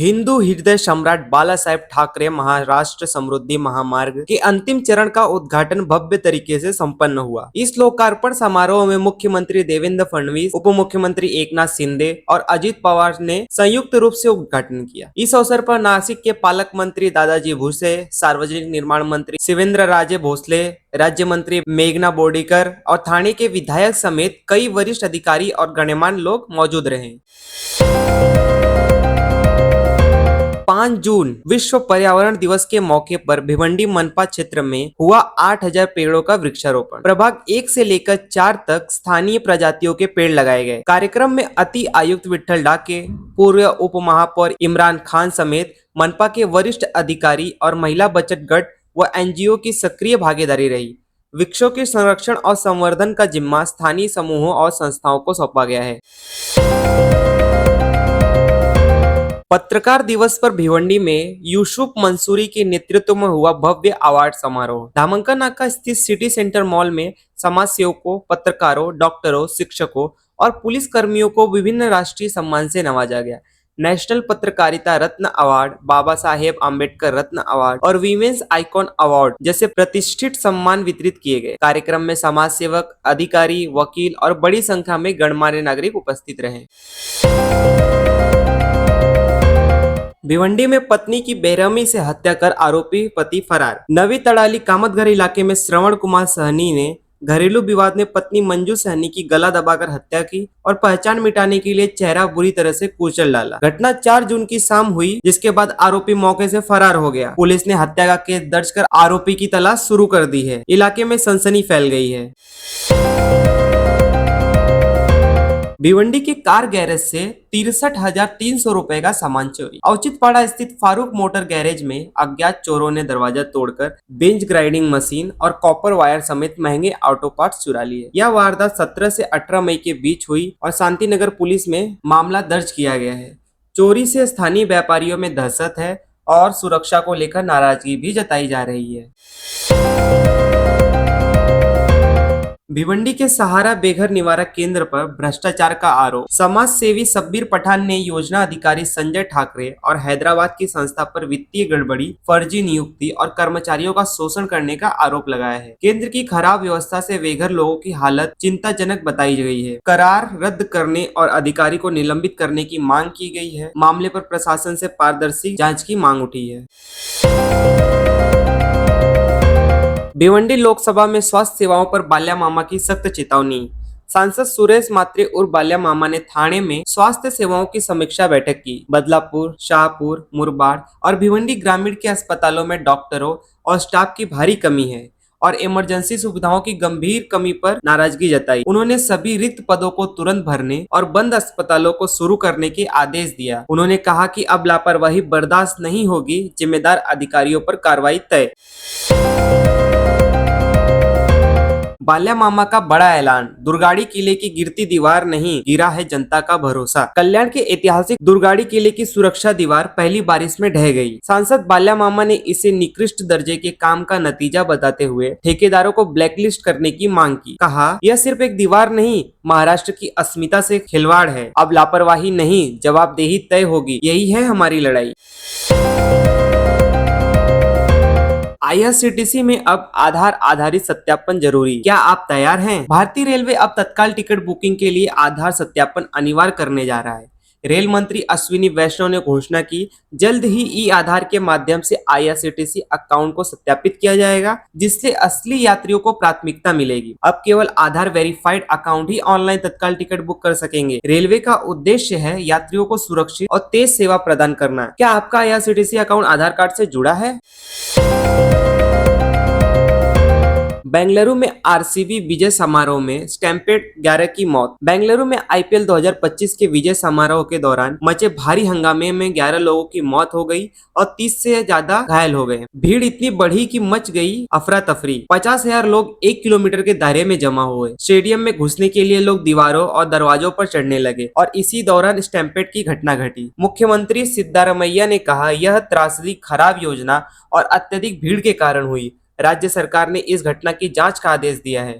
हिंदू हृदय सम्राट बाला साहेब ठाकरे महाराष्ट्र समृद्धि महामार्ग के अंतिम चरण का उद्घाटन भव्य तरीके से संपन्न हुआ। इस लोकार्पण समारोह में मुख्यमंत्री देवेंद्र फडणवीस, उप मुख्यमंत्री एकनाथ शिंदे और अजित पवार ने संयुक्त रूप से उद्घाटन किया। इस अवसर पर नासिक के पालक मंत्री दादाजी भुसे, सार्वजनिक निर्माण मंत्री शिवेंद्र राजे भोसले, राज्य मंत्री मेघना बोर्डीकर और ठाणे के विधायक समेत कई वरिष्ठ अधिकारी और गणमान्य लोग मौजूद रहे। 5 जून विश्व पर्यावरण दिवस के मौके पर भिवंडी मनपा क्षेत्र में हुआ 8000 पेड़ों का वृक्षारोपण। प्रभाग 1 से लेकर 4 तक स्थानीय प्रजातियों के पेड़ लगाए गए। कार्यक्रम में अति आयुक्त विठल डाके, पूर्व उप महापौर इमरान खान समेत मनपा के वरिष्ठ अधिकारी और महिला बचत गट व एनजीओ की सक्रिय भागीदारी रही। वृक्षों के संरक्षण और संवर्धन का जिम्मा स्थानीय समूहों और संस्थाओं को सौंपा गया है। पत्रकार दिवस पर भिवंडी में यूसुफ मंसूरी के नेतृत्व में हुआ भव्य अवार्ड समारोह। धामंका नाका स्थित सिटी सेंटर मॉल में समाज सेवकों, पत्रकारों, डॉक्टरों, शिक्षकों और पुलिस कर्मियों को विभिन्न राष्ट्रीय सम्मान से नवाजा गया। नेशनल पत्रकारिता रत्न अवार्ड, बाबा साहेब आम्बेडकर रत्न अवार्ड और वीमेंस आइकॉन अवार्ड जैसे प्रतिष्ठित सम्मान वितरित किए गए। कार्यक्रम में समाज सेवक, अधिकारी, वकील और बड़ी संख्या में गणमान्य नागरिक उपस्थित रहे। भिवंडी में पत्नी की बेरहमी से हत्या कर आरोपी पति फरार। नवी तड़ाली कामतघर इलाके में श्रवण कुमार सहनी ने घरेलू विवाद में पत्नी मंजू सहनी की गला दबाकर हत्या की और पहचान मिटाने के लिए चेहरा बुरी तरह से कुचल डाला। घटना 4 जून की शाम हुई, जिसके बाद आरोपी मौके से फरार हो गया। पुलिस ने हत्या का केस दर्ज कर आरोपी की तलाश शुरू कर दी है। इलाके में सनसनी फैल गई है। भिवंडी के कार गैरेज से 63,300 रुपए का सामान चोरी। औचित्यपाड़ा स्थित फारूक मोटर गैरेज में अज्ञात चोरों ने दरवाजा तोड़कर बेंच ग्राइंडिंग मशीन और कॉपर वायर समेत महंगे ऑटो पार्ट्स चुरा लिए। यह वारदात 17 से 18 मई के बीच हुई और शांतिनगर पुलिस में मामला दर्ज किया गया है। चोरी से स्थानीय व्यापारियों में दहशत है और सुरक्षा को लेकर नाराजगी भी जताई जा रही है। भिवंडी के सहारा बेघर निवारक केंद्र पर भ्रष्टाचार का आरोप। समाज सेवी शब्बीर पठान ने योजना अधिकारी संजय ठाकरे और हैदराबाद की संस्था पर वित्तीय गड़बड़ी, फर्जी नियुक्ति और कर्मचारियों का शोषण करने का आरोप लगाया है। केंद्र की खराब व्यवस्था से बेघर लोगों की हालत चिंताजनक बताई गई है। करार रद्द करने और अधिकारी को निलंबित करने की मांग की गई है। मामले पर प्रशासन से पारदर्शी जांच की मांग उठी है। भिवंडी लोकसभा में स्वास्थ्य सेवाओं पर बाल्या मामा की सख्त चेतावनी। सांसद सुरेश मात्रे उर्फ बाल्या मामा ने थाने में स्वास्थ्य सेवाओं की समीक्षा बैठक की। बदलापुर, शाहपुर, मुरबाड और भिवंडी ग्रामीण के अस्पतालों में डॉक्टरों और स्टाफ की भारी कमी है और इमरजेंसी सुविधाओं की गंभीर कमी पर नाराजगी जताई। उन्होंने सभी रिक्त पदों को तुरंत भरने और बंद अस्पतालों को शुरू करने के आदेश दिया। उन्होंने कहा कि अब लापरवाही बर्दाश्त नहीं होगी, जिम्मेदार अधिकारियों पर कार्रवाई तय। बाल्या मामा का बड़ा ऐलान। दुर्गाड़ी किले की गिरती दीवार नहीं, गिरा है जनता का भरोसा। कल्याण के ऐतिहासिक दुर्गाड़ी किले की सुरक्षा दीवार पहली बारिश में ढह गई। सांसद बाल्या मामा ने इसे निकृष्ट दर्जे के काम का नतीजा बताते हुए ठेकेदारों को ब्लैकलिस्ट करने की मांग की। कहा, यह सिर्फ एक दीवार नहीं, महाराष्ट्र की अस्मिता से खिलवाड़ है। अब लापरवाही नहीं, जवाबदेही तय होगी। यही है हमारी लड़ाई। आईआरसीटीसी में अब आधार आधारित सत्यापन जरूरी। क्या आप तैयार हैं? भारतीय रेलवे अब तत्काल टिकट बुकिंग के लिए आधार सत्यापन अनिवार्य करने जा रहा है। रेल मंत्री अश्विनी वैष्णव ने घोषणा की, जल्द ही ई आधार के माध्यम से आईआरसीटीसी अकाउंट को सत्यापित किया जाएगा, जिससे असली यात्रियों को प्राथमिकता मिलेगी। अब केवल आधार वेरीफाइड अकाउंट ही ऑनलाइन तत्काल टिकट बुक कर सकेंगे। रेलवे का उद्देश्य है यात्रियों को सुरक्षित और तेज सेवा प्रदान करना। क्या आपका आईआरसीटीसी अकाउंट आधार कार्ड से जुड़ा है? बेंगलुरु में आरसीबी विजय समारोह में स्टैम्पेड 11 की मौत। बेंगलुरु में आईपीएल 2025 के विजय समारोह के दौरान मचे भारी हंगामे में 11 लोगों की मौत हो गई और 30 से ज्यादा घायल हो गए। भीड़ इतनी बढ़ी कि मच गई अफरा तफरी। 50,000 लोग 1 किलोमीटर के दायरे में जमा हुए। स्टेडियम में घुसने के लिए लोग दीवारों और दरवाजों पर चढ़ने लगे और इसी दौरान स्टैम्पेड की घटना घटी। मुख्यमंत्री सिद्धारमैया ने कहा, यह त्रासदी खराब योजना और अत्यधिक भीड़ के कारण हुई। राज्य सरकार ने इस घटना की जांच का आदेश दिया है।